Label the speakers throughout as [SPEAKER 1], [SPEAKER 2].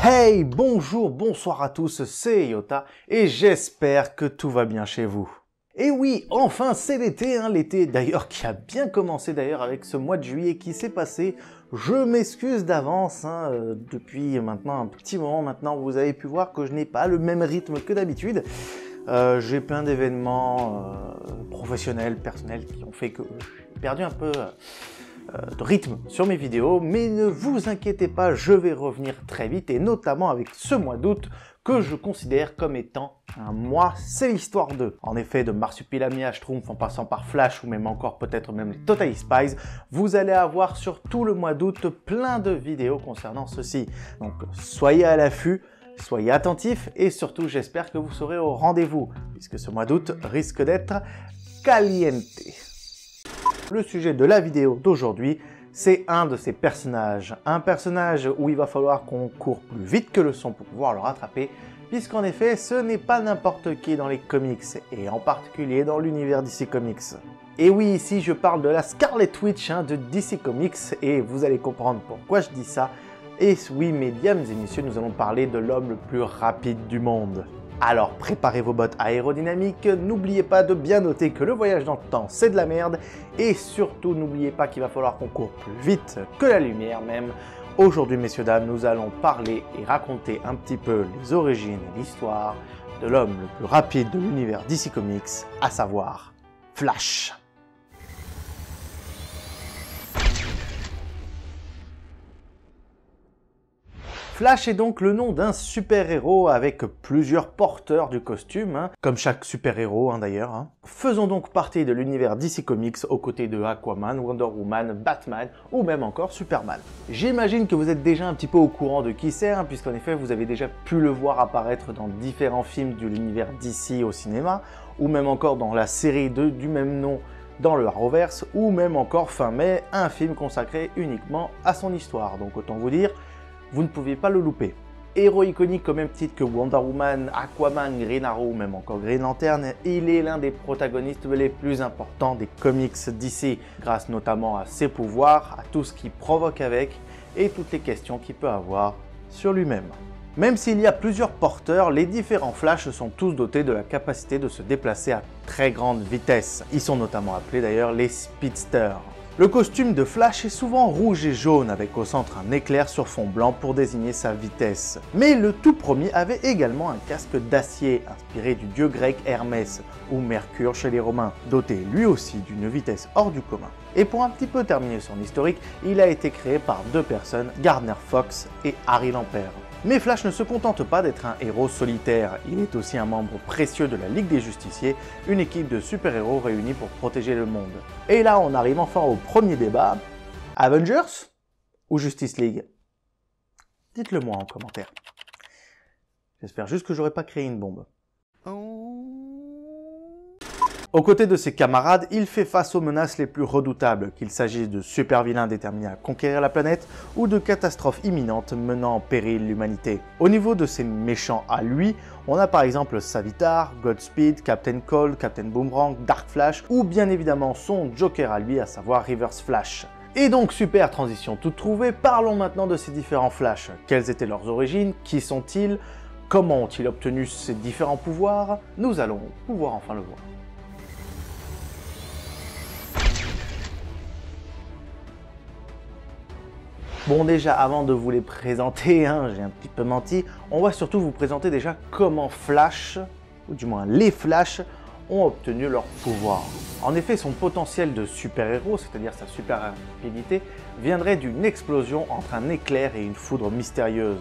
[SPEAKER 1] Hey, bonjour, bonsoir à tous, c'est Yota et j'espère que tout va bien chez vous. Et oui, enfin c'est l'été, l'été d'ailleurs qui a bien commencé d'ailleurs avec ce mois de juillet qui s'est passé. Je m'excuse d'avance, depuis maintenant un petit moment maintenant, vous avez pu voir que je n'ai pas le même rythme que d'habitude. J'ai plein d'événements professionnels, personnels qui ont fait que j'ai perdu un peu de rythme sur mes vidéos, mais ne vous inquiétez pas, je vais revenir très vite et notamment avec ce mois d'août que je considère comme étant un mois, c'est l'histoire d'eux. En effet, de Marsupilami à Schtroumpf en passant par Flash ou même encore peut-être même les Totally Spies, vous allez avoir sur tout le mois d'août plein de vidéos concernant ceci. Donc soyez à l'affût, soyez attentifs et surtout j'espère que vous serez au rendez-vous puisque ce mois d'août risque d'être caliente. Le sujet de la vidéo d'aujourd'hui, c'est un de ces personnages. Un personnage où il va falloir qu'on court plus vite que le son pour pouvoir le rattraper, puisqu'en effet, ce n'est pas n'importe qui dans les comics, et en particulier dans l'univers DC Comics. Et oui, ici je parle de la Scarlet Witch de DC Comics, et vous allez comprendre pourquoi je dis ça. Et oui, mesdames et messieurs, nous allons parler de l'homme le plus rapide du monde. Alors préparez vos bottes aérodynamiques, n'oubliez pas de bien noter que le voyage dans le temps c'est de la merde et surtout n'oubliez pas qu'il va falloir qu'on court plus vite que la lumière même. Aujourd'hui messieurs dames, nous allons parler et raconter un petit peu les origines et l'histoire de l'homme le plus rapide de l'univers DC Comics, à savoir Flash. Flash est donc le nom d'un super-héros avec plusieurs porteurs du costume, comme chaque super-héros d'ailleurs. Faisons donc partie de l'univers DC Comics aux côtés de Aquaman, Wonder Woman, Batman ou même encore Superman. J'imagine que vous êtes déjà un petit peu au courant de qui c'est, puisqu'en effet vous avez déjà pu le voir apparaître dans différents films de l'univers DC au cinéma, ou même encore dans la série du même nom dans le Arrowverse, ou même encore fin mai, un film consacré uniquement à son histoire. Donc autant vous dire, vous ne pouviez pas le louper. Héros iconique au même titre que Wonder Woman, Aquaman, Green Arrow ou même encore Green Lantern, il est l'un des protagonistes les plus importants des comics DC, grâce notamment à ses pouvoirs, à tout ce qu'il provoque avec et toutes les questions qu'il peut avoir sur lui-même. Même s'il y a plusieurs porteurs, les différents Flash sont tous dotés de la capacité de se déplacer à très grande vitesse. Ils sont notamment appelés d'ailleurs les Speedsters. Le costume de Flash est souvent rouge et jaune avec au centre un éclair sur fond blanc pour désigner sa vitesse. Mais le tout premier avait également un casque d'acier inspiré du dieu grec Hermès ou Mercure chez les Romains, doté lui aussi d'une vitesse hors du commun. Et pour un petit peu terminer son historique, il a été créé par deux personnes, Gardner Fox et Harry Lampert. Mais Flash ne se contente pas d'être un héros solitaire, il est aussi un membre précieux de la Ligue des Justiciers, une équipe de super-héros réunis pour protéger le monde. Et là on arrive enfin au premier débat, Avengers ou Justice League? Dites-le moi en commentaire. J'espère juste que j'aurais pas créé une bombe. Aux côtés de ses camarades, il fait face aux menaces les plus redoutables, qu'il s'agisse de super vilains déterminés à conquérir la planète ou de catastrophes imminentes menant en péril l'humanité. Au niveau de ses méchants à lui, on a par exemple Savitar, Godspeed, Captain Cold, Captain Boomerang, Dark Flash ou bien évidemment son Joker à lui, à savoir Reverse Flash. Et donc super transition toute trouvée, parlons maintenant de ces différents Flash. Quelles étaient leurs origines? Qui sont-ils? Comment ont-ils obtenu ces différents pouvoirs? Nous allons pouvoir enfin le voir. Bon déjà, avant de vous les présenter, j'ai un petit peu menti, on va surtout vous présenter déjà comment Flash, ou du moins les Flash, ont obtenu leur pouvoir. En effet, son potentiel de super-héros, c'est-à-dire sa super rapidité, viendrait d'une explosion entre un éclair et une foudre mystérieuse,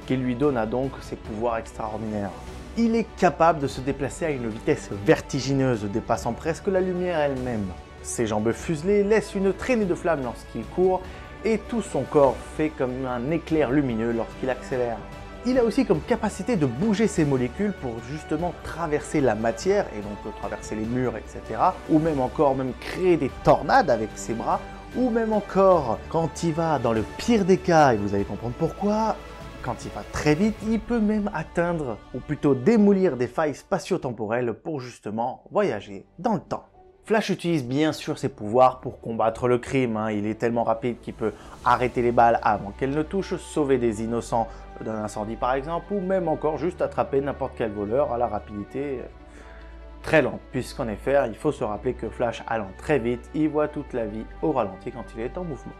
[SPEAKER 1] qui lui donna donc ses pouvoirs extraordinaires. Il est capable de se déplacer à une vitesse vertigineuse, dépassant presque la lumière elle-même. Ses jambes fuselées laissent une traînée de flammes lorsqu'il court, et tout son corps fait comme un éclair lumineux lorsqu'il accélère. Il a aussi comme capacité de bouger ses molécules pour justement traverser la matière, et donc traverser les murs, etc. Ou même encore créer des tornades avec ses bras, ou même encore, quand il va dans le pire des cas, et vous allez comprendre pourquoi, quand il va très vite, il peut même atteindre, ou plutôt démolir des failles spatio-temporelles pour justement voyager dans le temps. Flash utilise bien sûr ses pouvoirs pour combattre le crime, hein. Il est tellement rapide qu'il peut arrêter les balles avant qu'elles ne touchent, sauver des innocents d'un incendie par exemple, ou même encore juste attraper n'importe quel voleur à la rapidité très lente, puisqu'en effet, il faut se rappeler que Flash allant très vite, il voit toute la vie au ralenti quand il est en mouvement.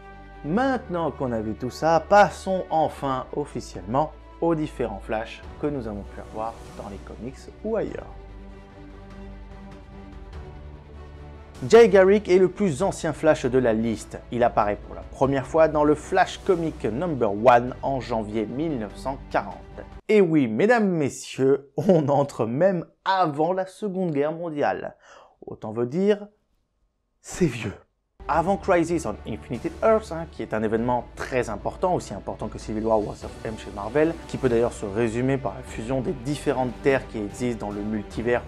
[SPEAKER 1] Maintenant qu'on a vu tout ça, passons enfin officiellement aux différents Flash que nous avons pu avoir dans les comics ou ailleurs. Jay Garrick est le plus ancien Flash de la liste. Il apparaît pour la première fois dans le Flash Comic #1 en janvier 1940. Et oui, mesdames, messieurs, on entre même avant la Seconde Guerre mondiale. Autant veut dire, c'est vieux. Avant Crisis on Infinite Earths, qui est un événement très important, aussi important que Civil War ou House of M chez Marvel, qui peut d'ailleurs se résumer par la fusion des différentes terres qui existent dans le multivers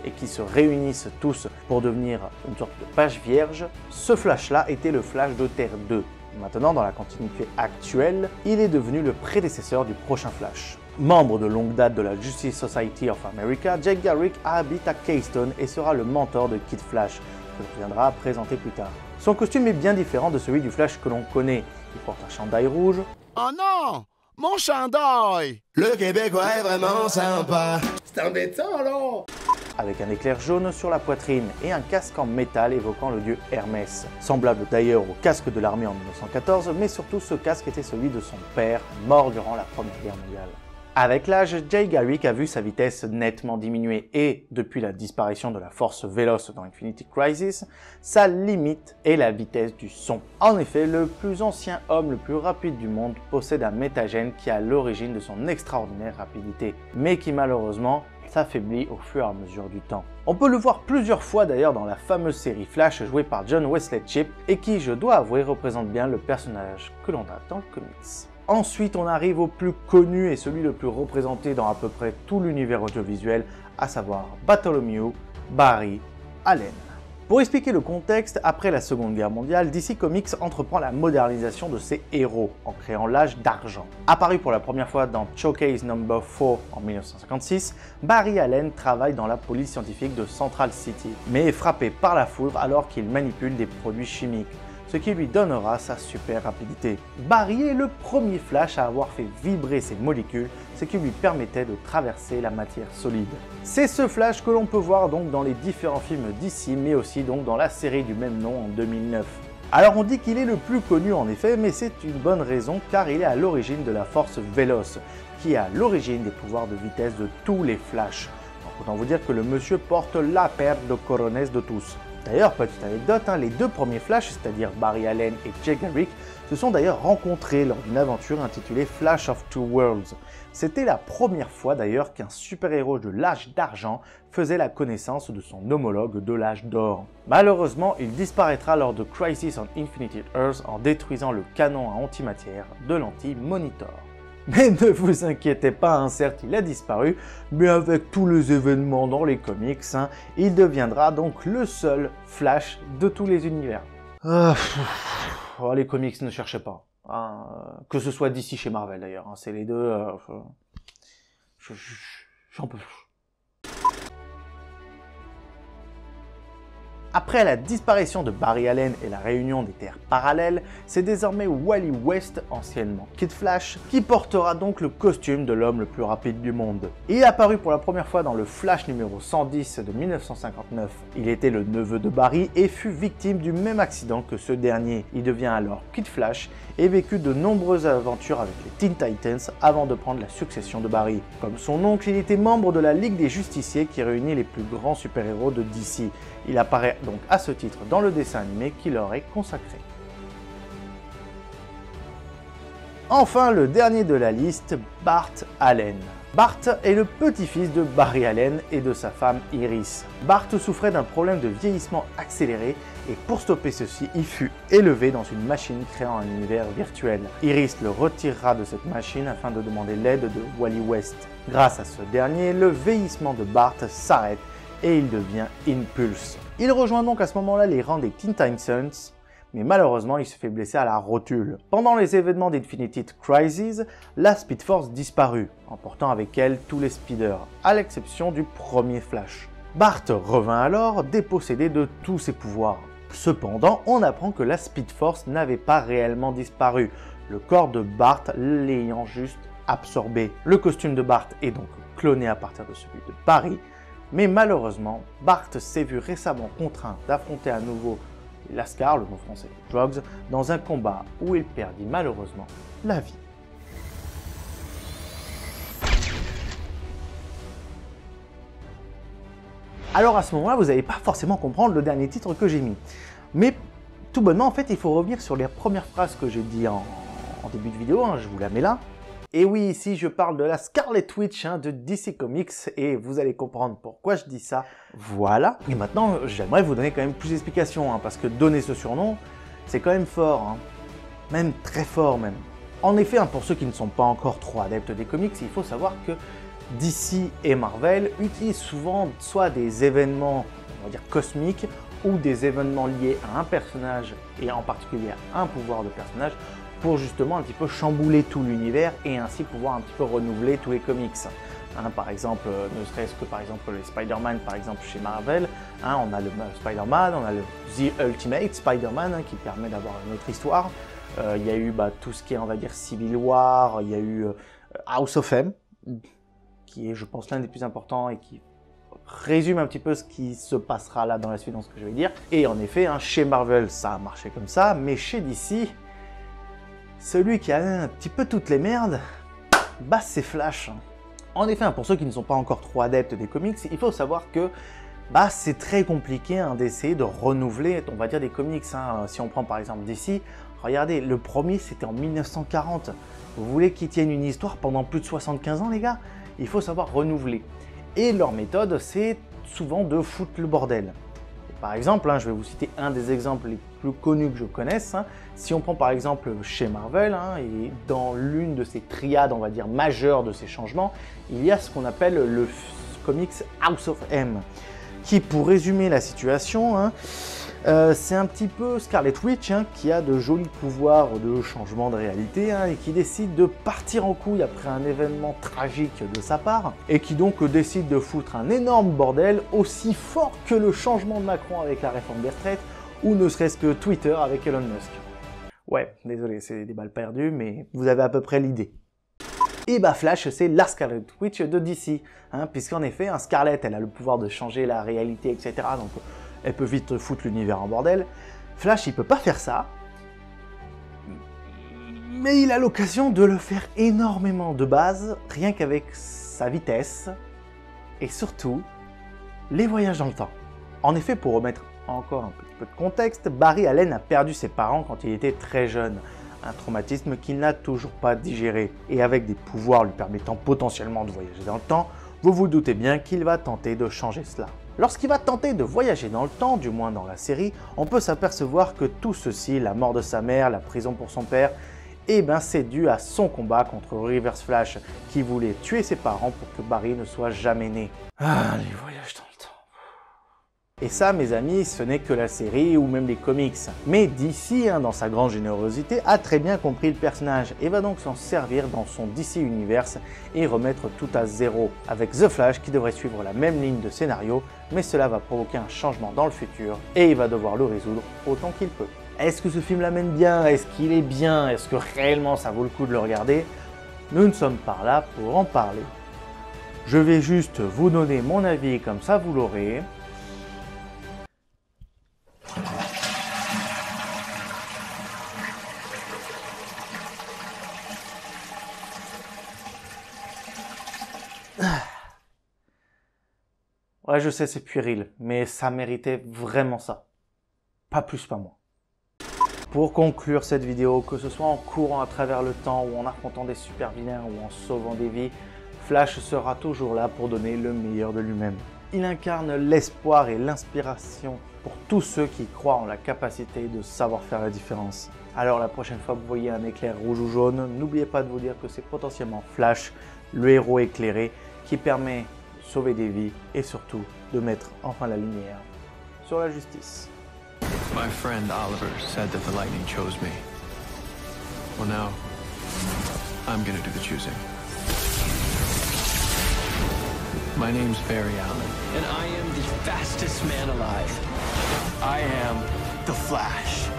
[SPEAKER 1] et qui se réunissent tous pour devenir une sorte de page vierge, ce Flash-là était le Flash de Terre 2. Maintenant, dans la continuité actuelle, il est devenu le prédécesseur du prochain Flash. Membre de longue date de la Justice Society of America, Jay Garrick habite à Keystone et sera le mentor de Kid Flash, que l'on viendra présenter plus tard. Son costume est bien différent de celui du Flash que l'on connaît. Il porte un chandail rouge.
[SPEAKER 2] Oh non! Mon chandail! Le Québécois est vraiment sympa! C'est embêtant, là!
[SPEAKER 1] Avec un éclair jaune sur la poitrine et un casque en métal évoquant le dieu Hermès. Semblable d'ailleurs au casque de l'armée en 1914, mais surtout ce casque était celui de son père, mort durant la Première Guerre mondiale. Avec l'âge, Jay Garrick a vu sa vitesse nettement diminuer et, depuis la disparition de la force véloce dans Infinity Crisis, sa limite est la vitesse du son. En effet, le plus ancien homme le plus rapide du monde possède un métagène qui est à l'origine de son extraordinaire rapidité, mais qui malheureusement s'affaiblit au fur et à mesure du temps. On peut le voir plusieurs fois d'ailleurs dans la fameuse série Flash jouée par John Wesley Shipp et qui, je dois avouer, représente bien le personnage que l'on a dans le comics. Ensuite, on arrive au plus connu et celui le plus représenté dans à peu près tout l'univers audiovisuel, à savoir Bartholomew Barry Allen. Pour expliquer le contexte, après la Seconde Guerre mondiale, DC Comics entreprend la modernisation de ses héros en créant l'Âge d'Argent. Apparu pour la première fois dans Showcase No. 4 en 1956, Barry Allen travaille dans la police scientifique de Central City, mais est frappé par la foudre alors qu'il manipule des produits chimiques, ce qui lui donnera sa super rapidité. Barry est le premier Flash à avoir fait vibrer ses molécules, ce qui lui permettait de traverser la matière solide. C'est ce Flash que l'on peut voir donc dans les différents films d'ici, mais aussi donc dans la série du même nom en 2009. Alors on dit qu'il est le plus connu en effet, mais c'est une bonne raison car il est à l'origine de la force Véloce, qui est à l'origine des pouvoirs de vitesse de tous les Flash. Donc autant vous dire que le monsieur porte la paire de coronets de tous. D'ailleurs, petite anecdote, les deux premiers Flash, c'est-à-dire Barry Allen et Jay Garrick, se sont d'ailleurs rencontrés lors d'une aventure intitulée Flash of Two Worlds. C'était la première fois d'ailleurs qu'un super-héros de l'âge d'argent faisait la connaissance de son homologue de l'âge d'or. Malheureusement, il disparaîtra lors de Crisis on Infinite Earths en détruisant le canon à antimatière de l'anti-Monitor. Mais ne vous inquiétez pas, certes il a disparu, mais avec tous les événements dans les comics, il deviendra donc le seul Flash de tous les univers. Les comics, ne cherchez pas. Que ce soit d'ici chez Marvel d'ailleurs, c'est les deux. J'en peux plus. Après la disparition de Barry Allen et la réunion des terres parallèles, c'est désormais Wally West, anciennement Kid Flash, qui portera donc le costume de l'homme le plus rapide du monde. Il est apparu pour la première fois dans le Flash numéro 110 de 1959. Il était le neveu de Barry et fut victime du même accident que ce dernier. Il devient alors Kid Flash et vécut de nombreuses aventures avec les Teen Titans avant de prendre la succession de Barry. Comme son oncle, il était membre de la Ligue des Justiciers qui réunit les plus grands super-héros de DC. Il apparaît donc à ce titre dans le dessin animé qui leur est consacré. Enfin, le dernier de la liste, Bart Allen. Bart est le petit-fils de Barry Allen et de sa femme Iris. Bart souffrait d'un problème de vieillissement accéléré et pour stopper ceci, il fut élevé dans une machine créant un univers virtuel. Iris le retirera de cette machine afin de demander l'aide de Wally West. Grâce à ce dernier, le vieillissement de Bart s'arrête et il devient Impulse. Il rejoint donc à ce moment-là les rangs des Teen Titans, mais malheureusement il se fait blesser à la rotule. Pendant les événements d'Infinity Crisis, la Speed Force disparut, emportant avec elle tous les speeders, à l'exception du premier Flash. Bart revint alors dépossédé de tous ses pouvoirs. Cependant, on apprend que la Speed Force n'avait pas réellement disparu, le corps de Bart l'ayant juste absorbé. Le costume de Bart est donc cloné à partir de celui de Barry, mais malheureusement, Bart s'est vu récemment contraint d'affronter à nouveau Lascar, le mot français Drugs, dans un combat où il perdit malheureusement la vie. Alors à ce moment-là, vous n'allez pas forcément comprendre le dernier titre que j'ai mis. Mais tout bonnement, en fait, il faut revenir sur les premières phrases que j'ai dit en début de vidéo, je vous la mets là. Et oui, ici je parle de la Scarlet Witch de DC Comics et vous allez comprendre pourquoi je dis ça. Voilà. Et maintenant, j'aimerais vous donner quand même plus d'explications parce que donner ce surnom, c'est quand même fort. Même très fort même. En effet, pour ceux qui ne sont pas encore trop adeptes des comics, il faut savoir que DC et Marvel utilisent souvent soit des événements, on va dire cosmiques, ou des événements liés à un personnage et en particulier à un pouvoir de personnage pour justement un petit peu chambouler tout l'univers et ainsi pouvoir un petit peu renouveler tous les comics. Par exemple, ne serait-ce que par exemple les Spider-Man par exemple chez Marvel, on a le Spider-Man, on a le The Ultimate Spider-Man qui permet d'avoir une autre histoire. Il y a eu tout ce qui est on va dire Civil War, il y a eu House of M, qui est je pense l'un des plus importants et qui résume un petit peu ce qui se passera là dans la suite dans ce que je vais dire. Et en effet, chez Marvel ça a marché comme ça, mais chez DC, celui qui a un petit peu toutes les merdes, c'est Flash. En effet, pour ceux qui ne sont pas encore trop adeptes des comics, il faut savoir que c'est très compliqué d'essayer de renouveler, on va dire, des comics. Si on prend par exemple DC, regardez, le premier c'était en 1940. Vous voulez qu'ils tiennent une histoire pendant plus de 75 ans les gars? Il faut savoir renouveler. Et leur méthode, c'est souvent de foutre le bordel. Par exemple, je vais vous citer un des exemples les plus connus que je connaisse. Si on prend par exemple chez Marvel, et dans l'une de ces triades, on va dire, majeures de ces changements, il y a ce qu'on appelle le comics House of M, qui, pour résumer la situation, c'est un petit peu Scarlet Witch qui a de jolis pouvoirs de changement de réalité et qui décide de partir en couille après un événement tragique de sa part et qui donc décide de foutre un énorme bordel aussi fort que le changement de Macron avec la réforme des retraites ou ne serait-ce que Twitter avec Elon Musk. Ouais, désolé, c'est des balles perdues, mais vous avez à peu près l'idée. Et Flash, c'est la Scarlet Witch de DC, puisqu'en effet, Scarlet, elle a le pouvoir de changer la réalité, etc. Donc, elle peut vite foutre l'univers en bordel. Flash, il peut pas faire ça, mais il a l'occasion de le faire énormément de base, rien qu'avec sa vitesse, et surtout, les voyages dans le temps. En effet, pour remettre encore un petit peu de contexte, Barry Allen a perdu ses parents quand il était très jeune. Un traumatisme qu'il n'a toujours pas digéré. Et avec des pouvoirs lui permettant potentiellement de voyager dans le temps, vous vous doutez bien qu'il va tenter de changer cela. Lorsqu'il va tenter de voyager dans le temps, du moins dans la série, on peut s'apercevoir que tout ceci, la mort de sa mère, la prison pour son père, c'est dû à son combat contre Reverse Flash qui voulait tuer ses parents pour que Barry ne soit jamais né. Les voyages dans le temps. Et ça, mes amis, ce n'est que la série ou même les comics. Mais DC, dans sa grande générosité, a très bien compris le personnage et va donc s'en servir dans son DC Universe et remettre tout à zéro, avec The Flash qui devrait suivre la même ligne de scénario, mais cela va provoquer un changement dans le futur et il va devoir le résoudre autant qu'il peut. Est-ce que ce film l'amène bien? Est-ce qu'il est bien? Est-ce que réellement ça vaut le coup de le regarder? Nous ne sommes pas là pour en parler. Je vais juste vous donner mon avis comme ça vous l'aurez. Ouais, je sais, c'est puéril, mais ça méritait vraiment ça. Pas plus, pas moins. Pour conclure cette vidéo, que ce soit en courant à travers le temps ou en affrontant des super vilains ou en sauvant des vies, Flash sera toujours là pour donner le meilleur de lui-même. Il incarne l'espoir et l'inspiration pour tous ceux qui croient en la capacité de savoir faire la différence. Alors la prochaine fois que vous voyez un éclair rouge ou jaune, n'oubliez pas de vous dire que c'est potentiellement Flash, le héros éclairé, qui permet de sauver des vies et surtout de mettre enfin la lumière sur la justice.
[SPEAKER 3] My friend Oliver said that the lightning chose me. Well now, I'm gonna do the choosing. My name's Barry Allen.
[SPEAKER 4] And I am the fastest man alive. I am the Flash.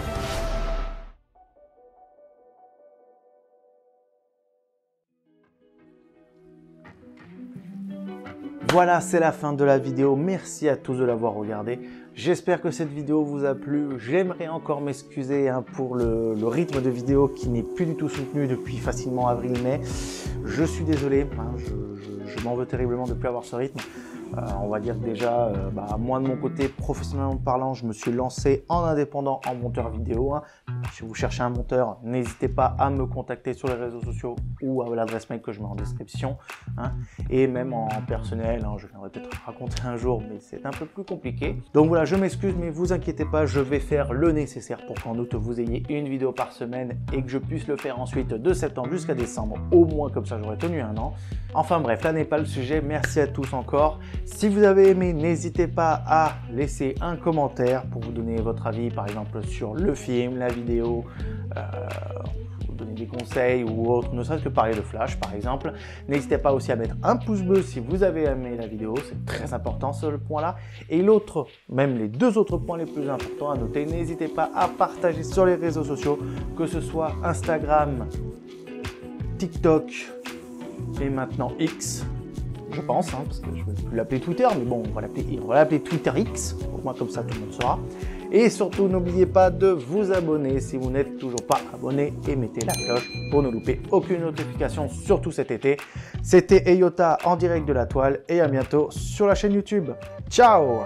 [SPEAKER 1] Voilà, c'est la fin de la vidéo. Merci à tous de l'avoir regardé. J'espère que cette vidéo vous a plu. J'aimerais encore m'excuser pour le rythme de vidéo qui n'est plus du tout soutenu depuis facilement avril-mai. Je suis désolé, je m'en veux terriblement de ne plus avoir ce rythme. On va dire que déjà, moi de mon côté, professionnellement parlant, je me suis lancé en indépendant en monteur vidéo. Si vous cherchez un monteur, n'hésitez pas à me contacter sur les réseaux sociaux ou à l'adresse mail que je mets en description. Et même en personnel, je viendrai peut-être raconter un jour, mais c'est un peu plus compliqué. Donc voilà, je m'excuse, mais vous inquiétez pas, je vais faire le nécessaire pour qu'en août, vous ayez une vidéo par semaine et que je puisse le faire ensuite de septembre jusqu'à décembre. Au moins, comme ça, j'aurai tenu un an. Enfin bref, là n'est pas le sujet. Merci à tous encore. Si vous avez aimé, n'hésitez pas à laisser un commentaire pour vous donner votre avis, par exemple sur le film, la vidéo, vous donner des conseils ou autre, ne serait-ce que parler de Flash par exemple. N'hésitez pas aussi à mettre un pouce bleu si vous avez aimé la vidéo, c'est très important ce point-là. Et l'autre, même les deux autres points les plus importants à noter, n'hésitez pas à partager sur les réseaux sociaux, que ce soit Instagram, TikTok et maintenant X. Je pense, parce que je ne vais plus l'appeler Twitter, mais bon, on va l'appeler Twitter X, au moins comme ça tout le monde saura. Et surtout, n'oubliez pas de vous abonner si vous n'êtes toujours pas abonné et mettez la cloche pour ne louper aucune notification, surtout cet été. C'était Eyota en direct de la toile et à bientôt sur la chaîne YouTube. Ciao!